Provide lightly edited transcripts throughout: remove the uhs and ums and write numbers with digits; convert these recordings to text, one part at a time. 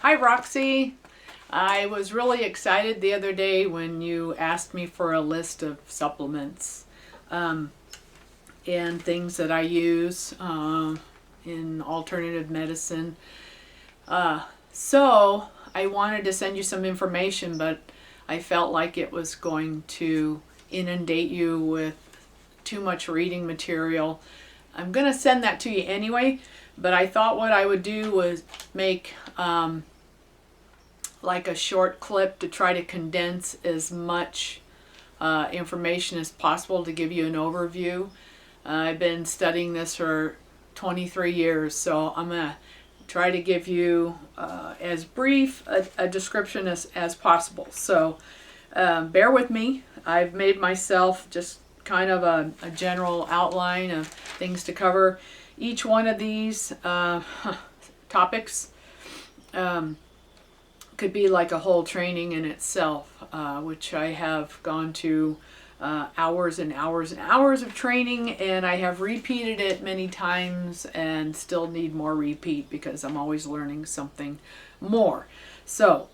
Hi, Roxy. I was really excited the other day when you asked me for a list of supplements um, and things that I use in alternative medicine. So I wanted to send you some information, but I felt like it was going to inundate you with too much reading material. I'm going to send that to you anyway, but I thought what I would do was make like a short clip to try to condense as much information as possible to give you an overview. I've been studying this for 23 years, so I'm going to try to give you as brief a description as possible. So bear with me. I've made myself just kind of a general outline of things to cover. Each one of these topics could be like a whole training in itself, which I have gone to hours and hours and hours of training, and I have repeated it many times and still need more repeat because I'm always learning something more. So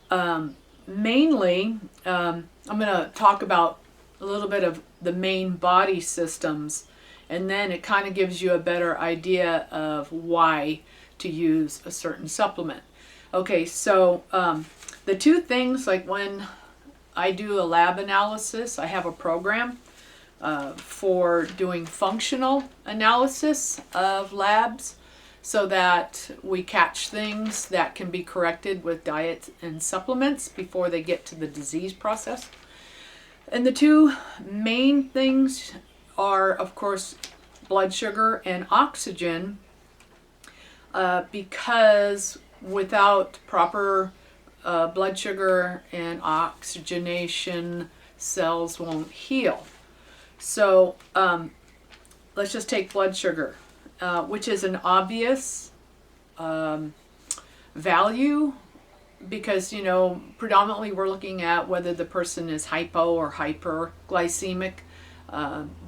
mainly I'm going to talk about a little bit of the main body systems, and then it kind of gives you a better idea of why to use a certain supplement. Okay, so the two things, like when I do a lab analysis, I have a program for doing functional analysis of labs so that we catch things that can be corrected with diet and supplements before they get to the disease process. And the two main things are, of course, blood sugar and oxygen, because without proper blood sugar and oxygenation, cells won't heal. So let's just take blood sugar, which is an obvious value because, predominantly we're looking at whether the person is hypo or hyperglycemic.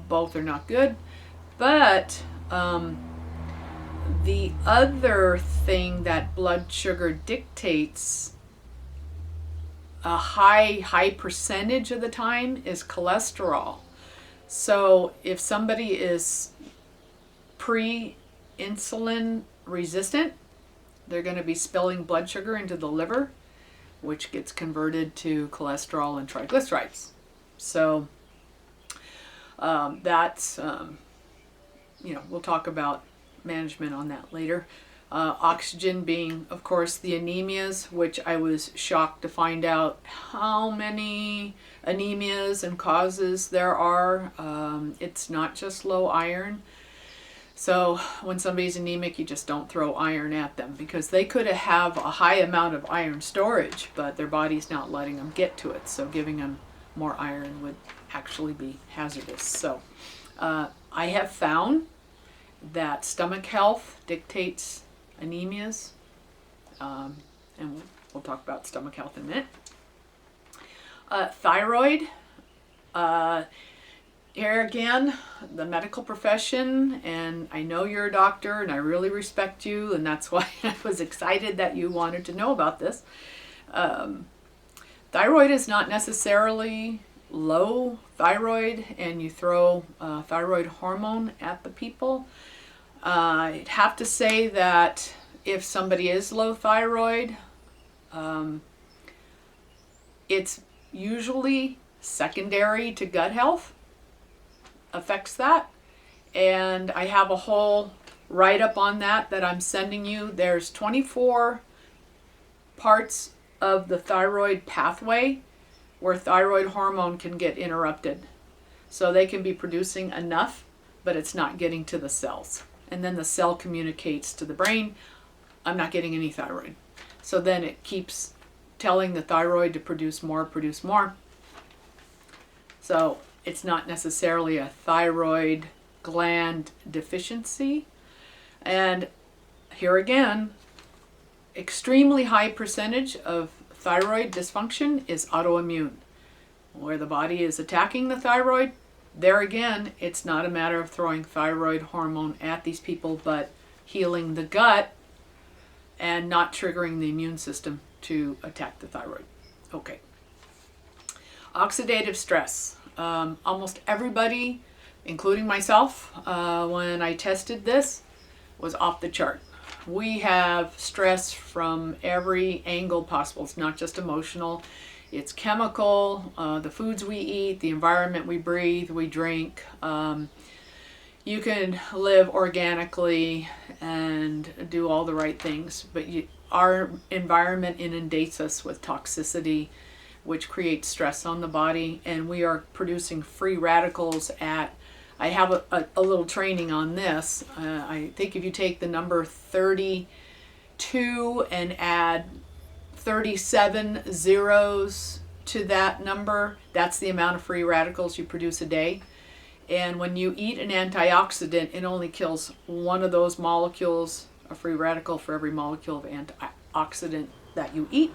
Both are not good. But the other thing that blood sugar dictates a high percentage of the time is cholesterol. So if somebody is pre-insulin resistant, they're going to be spilling blood sugar into the liver, which gets converted to cholesterol and triglycerides. So that's, we'll talk about management on that later. Oxygen being, of course, the anemias, which I was shocked to find out how many anemias and causes there are. It's not just low iron. So when somebody's anemic, you just don't throw iron at them because they could have a high amount of iron storage, but their body's not letting them get to it. So giving them more iron would actually be hazardous. So I have found that stomach health dictates anemias, and we'll talk about stomach health in a minute. Thyroid, here again, the medical profession, and I know you're a doctor and I really respect you, and that's why I was excited that you wanted to know about this. Thyroid is not necessarily low thyroid and you throw thyroid hormone at the people. I'd have to say that if somebody is low thyroid, it's usually secondary to gut health affects that. And I have a whole write-up on that I'm sending you. There's 24 parts of the thyroid pathway where thyroid hormone can get interrupted. So they can be producing enough, but it's not getting to the cells. And then the cell communicates to the brain, I'm not getting any thyroid. So then it keeps telling the thyroid to produce more, produce more. So it's not necessarily a thyroid gland deficiency. And here again, extremely high percentage of thyroid dysfunction is autoimmune, where the body is attacking the thyroid. There again, it's not a matter of throwing thyroid hormone at these people, but healing the gut and not triggering the immune system to attack the thyroid. Okay. Oxidative stress. Almost everybody, including myself, when I tested this, was off the chart. We have stress from every angle possible. It's not just emotional, it's chemical, the foods we eat, the environment we breathe, we drink. You can live organically and do all the right things, but our environment inundates us with toxicity, which creates stress on the body, and we are producing free radicals at, I have a little training on this. I think if you take the number 32 and add 37 zeros to that number, that's the amount of free radicals you produce a day. And when you eat an antioxidant, it only kills one of those molecules, a free radical, for every molecule of antioxidant that you eat.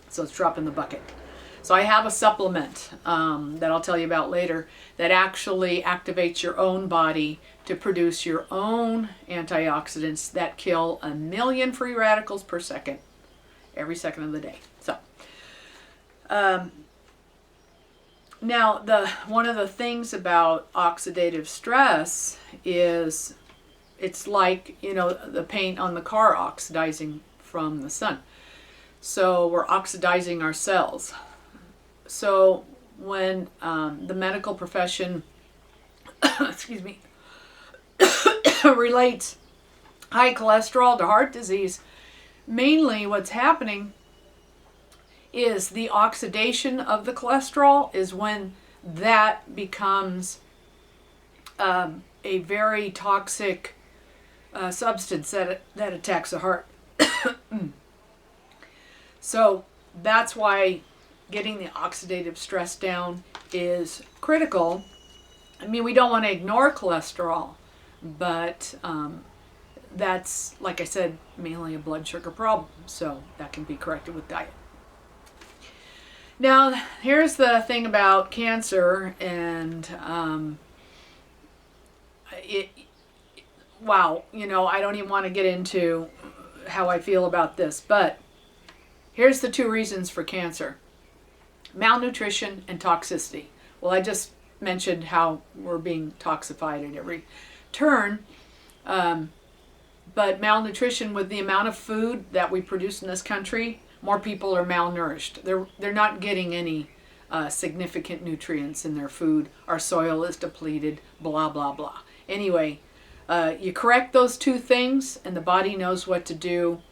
So it's drop in the bucket. So I have a supplement that I'll tell you about later that actually activates your own body to produce your own antioxidants that kill 1 million free radicals per second, every second of the day. So now one of the things about oxidative stress is it's like, the paint on the car oxidizing from the sun. So we're oxidizing our cells. So when the medical profession excuse me relates high cholesterol to heart disease, mainly what's happening is the oxidation of the cholesterol is when that becomes a very toxic substance that attacks the heart. So that's why getting the oxidative stress down is critical. I mean, we don't want to ignore cholesterol, but that's, like I said, mainly a blood sugar problem. So that can be corrected with diet. Now, here's the thing about cancer, and wow, I don't even want to get into how I feel about this, but here's the 2 reasons for cancer: malnutrition and toxicity. Well, I just mentioned how we're being toxified at every turn, but malnutrition, with the amount of food that we produce in this country, more people are malnourished. They're not getting any significant nutrients in their food. Our soil is depleted, blah, blah, blah. Anyway, you correct those 2 things and the body knows what to do.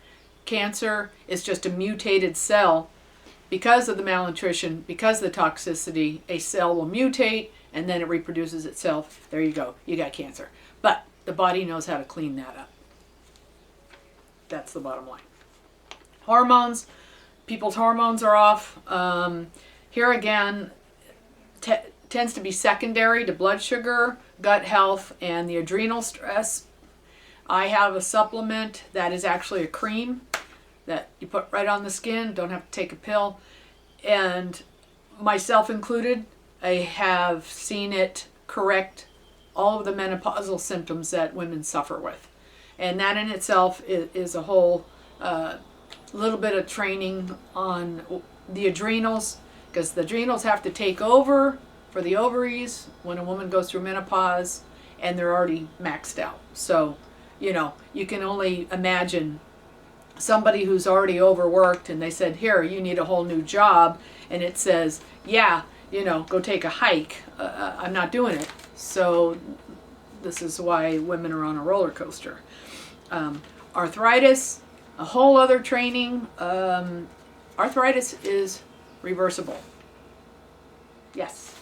Cancer is just a mutated cell. Because of the malnutrition, because of the toxicity, a cell will mutate and then it reproduces itself. There you go. You got cancer. But the body knows how to clean that up. That's the bottom line. Hormones. People's hormones are off. Here again, tends to be secondary to blood sugar, gut health, and the adrenal stress. I have a supplement that is actually a cream that you put right on the skin, don't have to take a pill. And myself included, I have seen it correct all of the menopausal symptoms that women suffer with. And that in itself is a whole little bit of training on the adrenals, because the adrenals have to take over for the ovaries when a woman goes through menopause, and they're already maxed out. So, you can only imagine somebody who's already overworked and they said, here, you need a whole new job, and it says, yeah, go take a hike. I'm not doing it. So this is why women are on a roller coaster. Arthritis, a whole other training. Arthritis is reversible. Yes.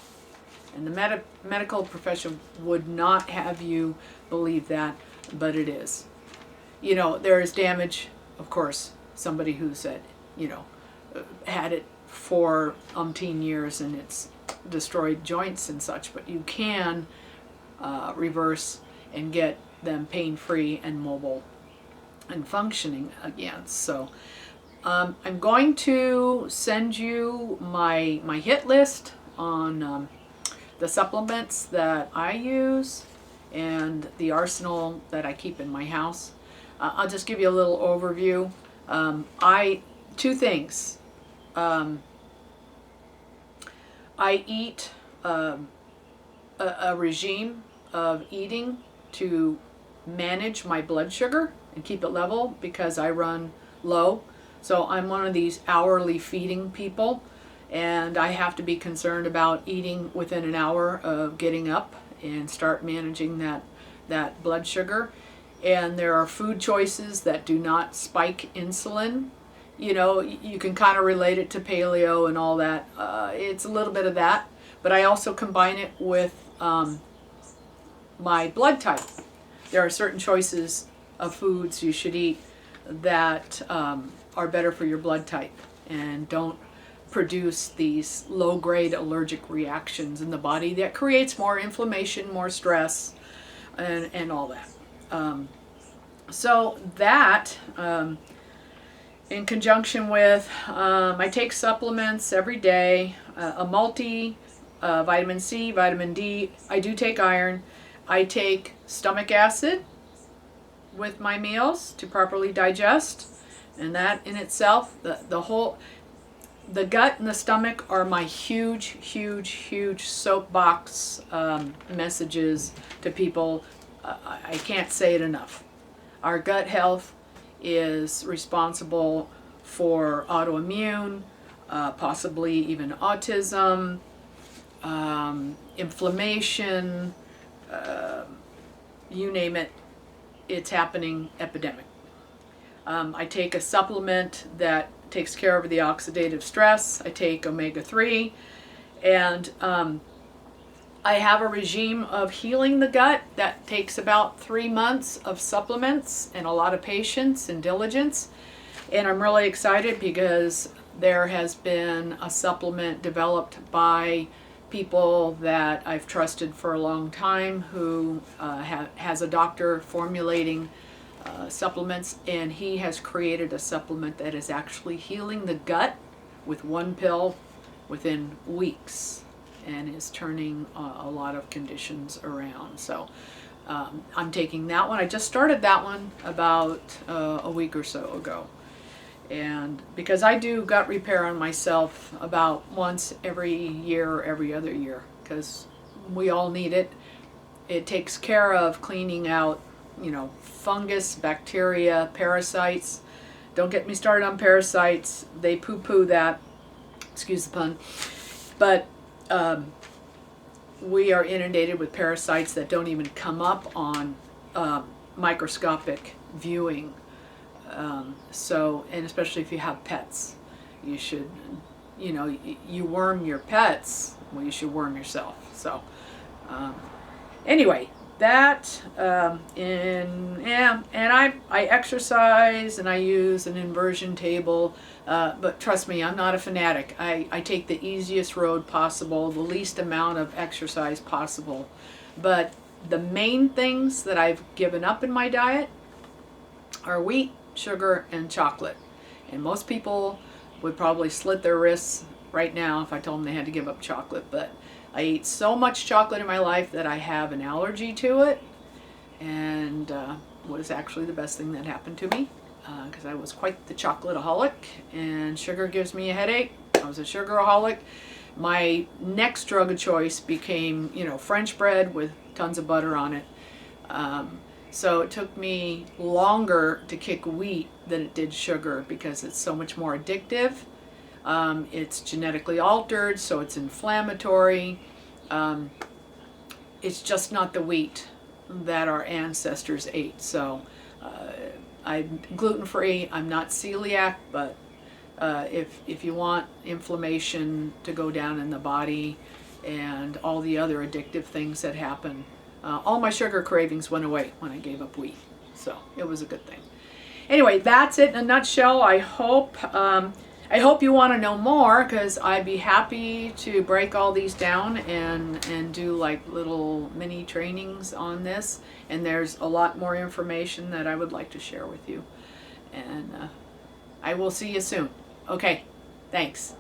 And the medical profession would not have you believe that, but it is. There is damage, of course. Somebody who said, had it for umpteen years and it's destroyed joints and such, but you can reverse and get them pain-free and mobile and functioning again. So I'm going to send you my hit list on the supplements that I use and the arsenal that I keep in my house. I'll just give you a little overview. I two things. I eat a regime of eating to manage my blood sugar and keep it level because I run low. So I'm one of these hourly feeding people, and I have to be concerned about eating within an hour of getting up and start managing that blood sugar. And there are food choices that do not spike insulin. You know, you can kind of relate it to paleo and all that. It's a little bit of that, but I also combine it with my blood type. There are certain choices of foods you should eat that are better for your blood type and don't produce these low-grade allergic reactions in the body that creates more inflammation, more stress, and all that. So that, in conjunction with, I take supplements every day, a multi, vitamin C, vitamin D. I do take iron. I take stomach acid with my meals to properly digest, and that in itself, the gut and the stomach are my huge soapbox messages to people. I can't say it enough. Our gut health is responsible for autoimmune, possibly even autism, inflammation, you name it, it's happening epidemic. I take a supplement that takes care of the oxidative stress. I take omega-3, and I have a regime of healing the gut that takes about 3 months of supplements and a lot of patience and diligence. And I'm really excited because there has been a supplement developed by people that I've trusted for a long time who has a doctor formulating supplements, and he has created a supplement that is actually healing the gut with one pill within weeks and is turning a lot of conditions around. So I'm taking that one. I just started that one about a week or so ago. And because I do gut repair on myself about once every year or every other year, because we all need it. It takes care of cleaning out, you know, fungus, bacteria, parasites. Don't get me started on parasites. They poo-poo that, excuse the pun. But we are inundated with parasites that don't even come up on microscopic viewing. So, and especially if you have pets, you should, you know, you worm your pets, well, you should worm yourself. So, anyway, that, and I exercise and I use an inversion table, but trust me, I'm not a fanatic. I take the easiest road possible, the least amount of exercise possible. But the main things that I've given up in my diet are wheat, sugar, and chocolate. And most people would probably slit their wrists right now if I told them they had to give up chocolate, but I eat so much chocolate in my life that I have an allergy to it, and was actually the best thing that happened to me, because I was quite the chocolate-aholic, and sugar gives me a headache. I was a sugar-aholic. My next drug of choice became, you know, French bread with tons of butter on it. So it took me longer to kick wheat than it did sugar because it's so much more addictive. It's genetically altered, so it's inflammatory. It's just not the wheat that our ancestors ate. So I'm gluten-free. I'm not celiac, but if you want inflammation to go down in the body and all the other addictive things that happen, all my sugar cravings went away when I gave up wheat. So it was a good thing. Anyway, that's it in a nutshell. I hope you want to know more, because I'd be happy to break all these down and do like little mini trainings on this. And there's a lot more information that I would like to share with you. And I will see you soon. Okay, thanks.